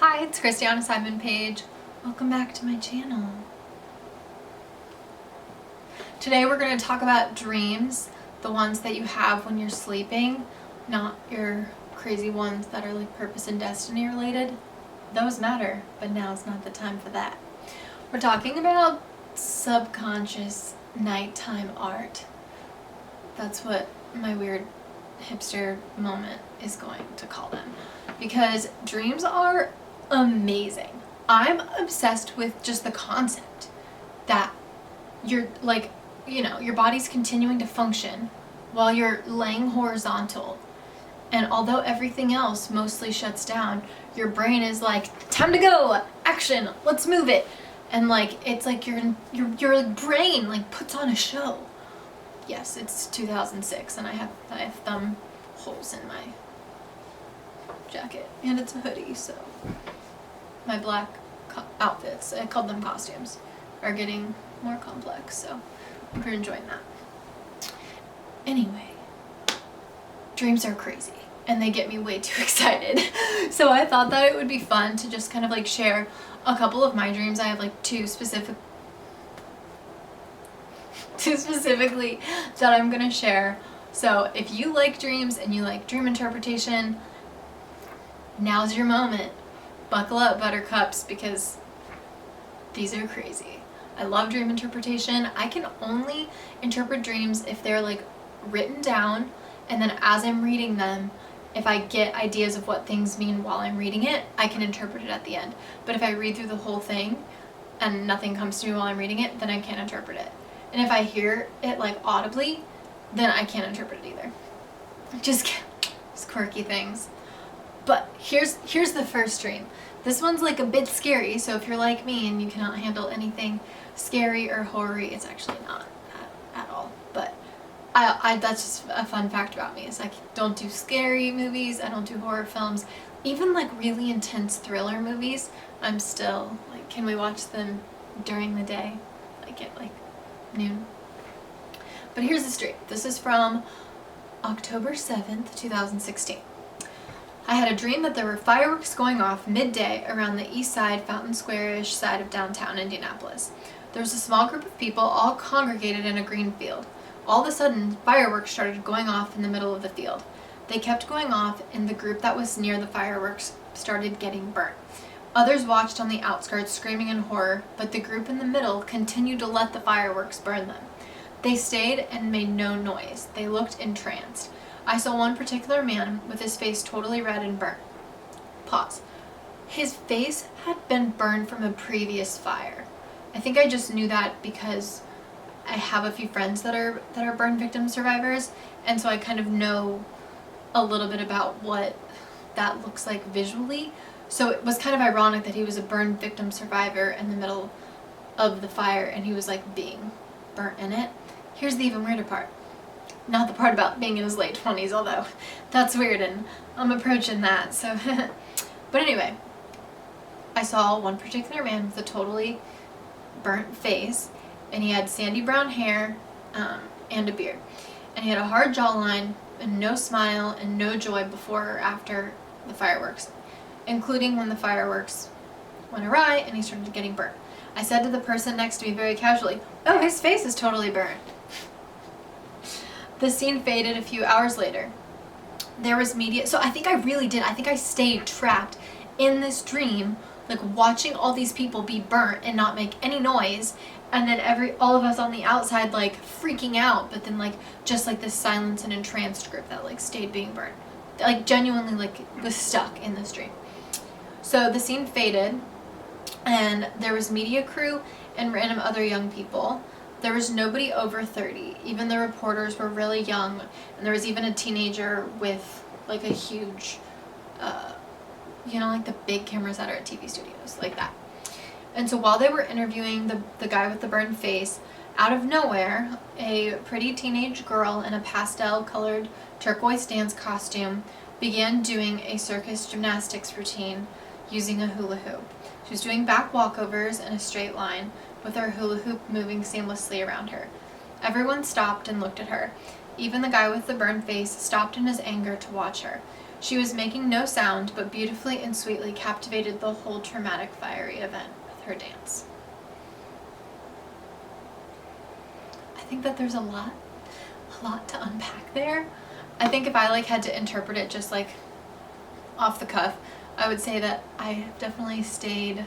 Hi, it's Christiana-Simon page. Welcome back to my channel. Today we're going to talk about dreams, the ones that you have when you're sleeping, not your crazy ones that are like purpose and destiny related. Those matter, but now's not the time for that. We're talking about subconscious nighttime art. That's what my weird hipster moment is going to call them, because dreams are amazing. I'm obsessed with just the concept that you're like, your body's continuing to function while you're laying horizontal, and although everything else mostly shuts down, your brain is like, time to go, action, let's move it. And like, it's like your brain like puts on a show. Yes, it's 2006 and I have thumb holes in my jacket and it's a hoodie, so my black outfits, I called them costumes, are getting more complex, so I'm enjoying that. Anyway, dreams are crazy and they get me way too excited. So I thought that it would be fun to just kind of like share a couple of my dreams. I have like two specifically that I'm gonna share. So if you like dreams and you like dream interpretation, now's your moment. Buckle up, buttercups, because these are crazy. I love dream interpretation. I can only interpret dreams if they're like written down, and then as I'm reading them, if I get ideas of what things mean while I'm reading it, I can interpret it at the end. But if I read through the whole thing and nothing comes to me while I'm reading it, then I can't interpret it. And if I hear it like audibly, then I can't interpret it either. Just quirky things. But here's the first dream. This one's like a bit scary, so if you're like me and you cannot handle anything scary or horror-y, it's actually not at all. But I that's just a fun fact about me, is I don't do scary movies, I don't do horror films. Even like really intense thriller movies, I'm still like, can we watch them during the day? Like at like noon. But here's the dream. This is from October 7th, 2016. I had a dream that there were fireworks going off midday around the east side, Fountain Square-ish side of downtown Indianapolis. There was a small group of people all congregated in a green field. All of a sudden, fireworks started going off in the middle of the field. They kept going off, and the group that was near the fireworks started getting burnt. Others watched on the outskirts, screaming in horror, but the group in the middle continued to let the fireworks burn them. They stayed and made no noise. They looked entranced. I saw one particular man with his face totally red and burnt. Pause. His face had been burned from a previous fire. I think I just knew that because I have a few friends that are burn victim survivors, and so I kind of know a little bit about what that looks like visually. So it was kind of ironic that he was a burn victim survivor in the middle of the fire and he was like being burnt in it. Here's the even weirder part. Not the part about being in his late 20s, although that's weird and I'm approaching that, so. But anyway, I saw one particular man with a totally burnt face, and he had sandy brown hair and a beard. And he had a hard jawline and no smile and no joy before or after the fireworks, including when the fireworks went awry and he started getting burnt. I said to the person next to me very casually, "Oh, his face is totally burnt." The scene faded a few hours later. There was media, so I think I stayed trapped in this dream, like watching all these people be burnt and not make any noise, and then all of us on the outside like freaking out, but then like just like this silence and entranced group that like stayed being burnt. Like genuinely like was stuck in this dream. So the scene faded and there was media crew and random other young people. There was nobody over 30. Even the reporters were really young, and there was even a teenager with like a huge, like the big cameras that are at TV studios, like that. And so while they were interviewing the guy with the burned face, out of nowhere, a pretty teenage girl in a pastel-colored turquoise dance costume began doing a circus gymnastics routine using a hula hoop. She was doing back walkovers in a straight line, with her hula hoop moving seamlessly around her. Everyone stopped and looked at her. Even the guy with the burned face stopped in his anger to watch her. She was making no sound, but beautifully and sweetly captivated the whole traumatic, fiery event with her dance. I think that there's a lot to unpack there. I think if I like had to interpret it just like off the cuff, I would say that I have definitely stayed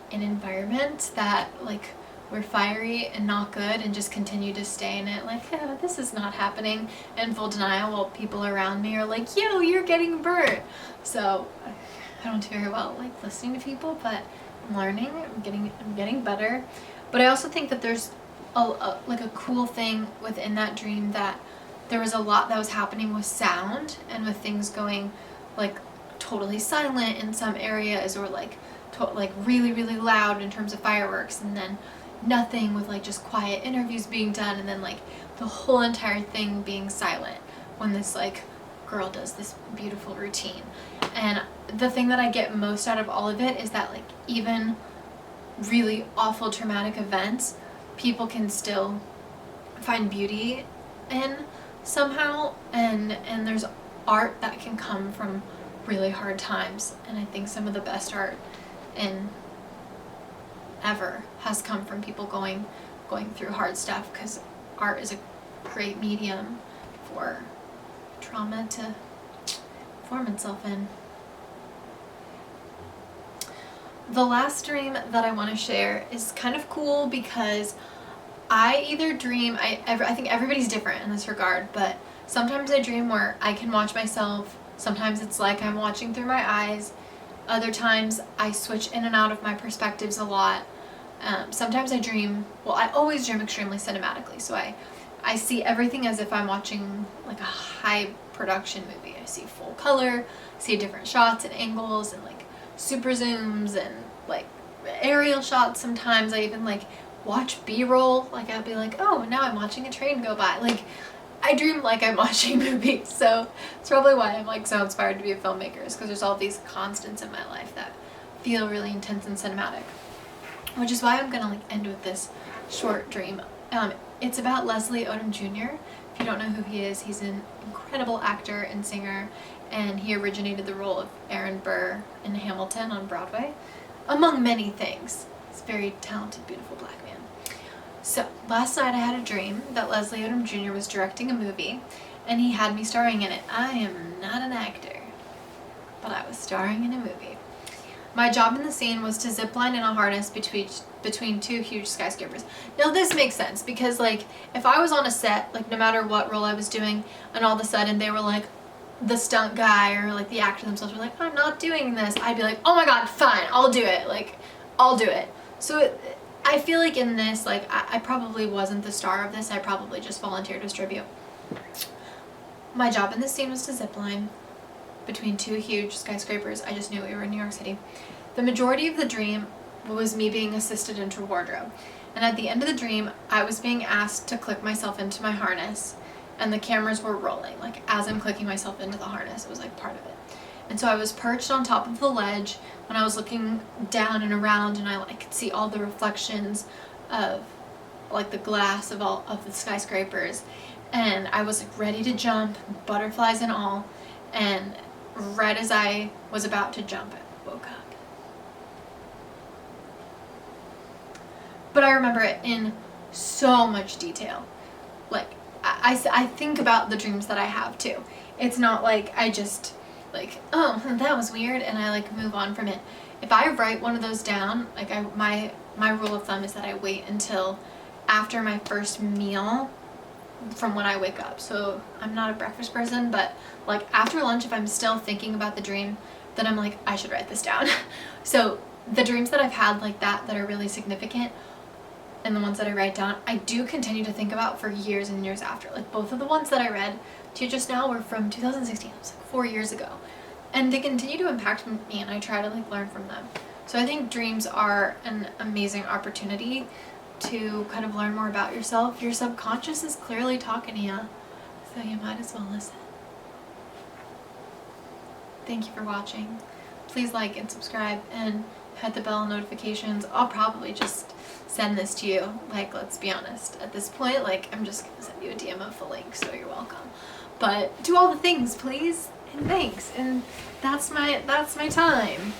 in environments that like were fiery and not good, and just continue to stay in it like, yeah, this is not happening, in full denial, while people around me are like, yo, you're getting burnt. So I don't do very well like listening to people, but I'm learning, I'm getting better. But I also think that there's like a cool thing within that dream, that there was a lot that was happening with sound and with things going like totally silent in some areas, or like really loud in terms of fireworks, and then nothing with like just quiet interviews being done, and then like the whole entire thing being silent when this like girl does this beautiful routine. And the thing that I get most out of all of it is that like even really awful traumatic events, people can still find beauty in somehow, and there's art that can come from really hard times. And I think some of the best art in ever has come from people going through hard stuff, because art is a great medium for trauma to form itself in. The last dream that I want to share is kind of cool, because I either dream, I think everybody's different in this regard, but sometimes I dream where I can watch myself. Sometimes it's like I'm watching through my eyes. Other times I switch in and out of my perspectives a lot. Sometimes I dream, well, I always dream extremely cinematically, so I see everything as if I'm watching like a high production movie. I see full color, see different shots and angles, and like super zooms and like aerial shots. Sometimes I even like watch B-roll, like I'll be like, oh, now I'm watching a train go by. Like I dream like I'm watching movies, so it's probably why I'm like so inspired to be a filmmaker, is because there's all these constants in my life that feel really intense and cinematic. Which is why I'm gonna like end with this short dream. It's about Leslie Odom Jr. If you don't know who he is, he's an incredible actor and singer, and he originated the role of Aaron Burr in Hamilton on Broadway, among many things. He's a very talented, beautiful black man. So last night I had a dream that Leslie Odom Jr. was directing a movie, and he had me starring in it. I am not an actor, but I was starring in a movie. My job in the scene was to zip line in a harness between two huge skyscrapers. Now this makes sense, because like if I was on a set, like no matter what role I was doing, and all of a sudden they were like, the stunt guy or like the actor themselves were like, I'm not doing this, I'd be like, oh my god, fine, I'll do it. Like I'll do it. So I feel like in this, like I probably wasn't the star of this. I probably just volunteered as tribute. My job in this scene was to zip line between two huge skyscrapers. I just knew we were in New York City. The majority of the dream was me being assisted into a wardrobe. And at the end of the dream, I was being asked to click myself into my harness, and the cameras were rolling. Like as I'm clicking myself into the harness, it was like part of it. And so I was perched on top of the ledge when I was looking down and around, and I could see all the reflections of like the glass of all of the skyscrapers. And I was like ready to jump, butterflies and all. And right as I was about to jump, I woke up. But I remember it in so much detail. Like I think about the dreams that I have too. It's not like I just like, oh, that was weird, and I like move on from it. If I write one of those down, like my rule of thumb is that I wait until after my first meal from when I wake up. So I'm not a breakfast person, but like after lunch, if I'm still thinking about the dream, then I'm like, I should write this down. So the dreams that I've had like that are really significant, and the ones that I write down, I do continue to think about for years and years after. Like both of the ones that I read to you just now were from 2016. It was like 4 years ago. And they continue to impact me, and I try to like learn from them. So I think dreams are an amazing opportunity to kind of learn more about yourself. Your subconscious is clearly talking to you, so you might as well listen. Thank you for watching. Please like and subscribe and hit the bell notifications. I'll probably just send this to you. Like, let's be honest. At this point, like, I'm just gonna send you a DM of the link, so you're welcome. But do all the things, please. And thanks. And that's my time.